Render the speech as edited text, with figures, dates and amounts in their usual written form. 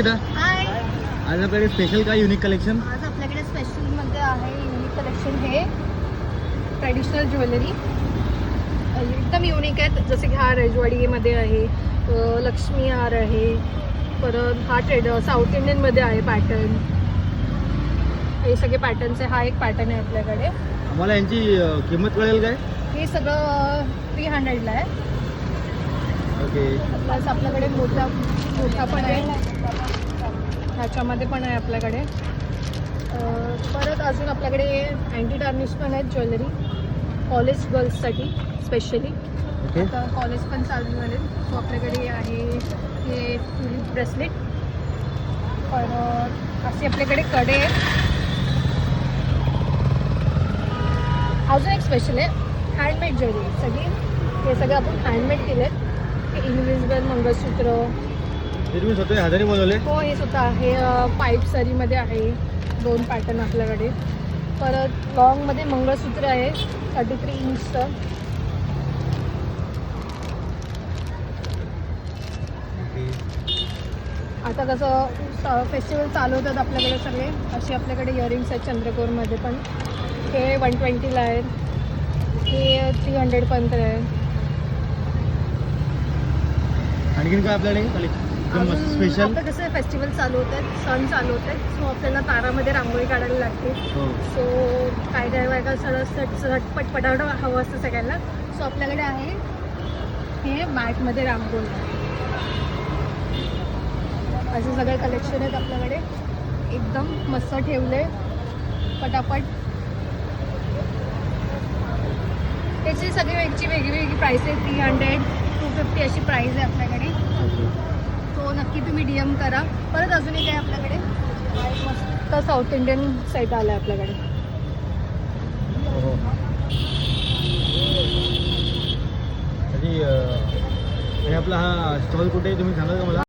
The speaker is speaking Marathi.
अंकिता, हाय. आज आपल्याकडे स्पेशल काय युनिक कलेक्शन? आज आपल्याकडे स्पेशलमध्ये आहे युनिक कलेक्शन. हे ट्रेडिशनल ज्वेलरी एकदम युनिक आहेत. जसे की हा रजवाडीमध्ये आहे, लक्ष्मी हार आहे, परत हा साऊथ इंडियनमध्ये आहे पॅटर्न. हे सगळे पॅटर्न्स आहे. हा एक पॅटर्न आहे आपल्याकडे. आम्हाला यांची किंमत कळेल काय? हे सगळं 300ला आहे. ओके. प्लस आपल्याकडे मोठा पण आहे, ह्याच्यामध्ये पण आहे आपल्याकडे. परत अजून आपल्याकडे अँटी टार्निश पण आहेत ज्वेलरी, कॉलेज गर्ल्ससाठी स्पेशली. आता कॉलेज पण चालू झाले, सो आपल्याकडे आहे हे ब्रेसलेट. परत असे आपल्याकडे कडे आहेत. अजून एक स्पेशल आहे हँडमेड ज्वेलरी. हे सगळे आपण हँडमेड केले आहेत. हे इनविजिबल मंगळसूत्र. हे तुम्ही स्वतः हाताने बनवले? हो, हे स्वतः आहे. पाईप सरीमध्ये आहे 2 पॅटर्न आपल्याकडे. परत लॉंगमध्ये मंगळसूत्र आहे 33 इंचचं. आता कसं फेस्टिवल चालू होतात आपल्याकडे सगळे, असे आपल्याकडे इयरिंग्स आहेत चंद्रकोरमध्ये पण. हे 120ला आहेत, हे 300 पर्यंत आहे. आणखीन काय आपल्याकडे स्पेशल? आता कसं फेस्टिवल चालू होत आहेत, सण चालू होत आहेत, सो आपल्याला तारामध्ये रांगोळी काढायला लागते. सो काय काय सगळं झटपट पटापट हवं असतं सगळ्यांना. सो आपल्याकडे आहे हे मॅटमध्ये रांगोळी. असे सगळे कलेक्शन आहेत आपल्याकडे, एकदम मस्त ठेवले पटापट. त्याची सगळी वेगळी प्राईस आहे. 300, 250 अशी प्राईस आहे आपल्याकडे. सो नक्की तुम्ही DM करा. परत अजून एक आहे आपल्याकडे, मस्त साऊथ इंडियन सेट आला आहे आपल्याकडे. आणि आपला हा स्टॉल कुठे आहे तुम्ही सांगाल का मला?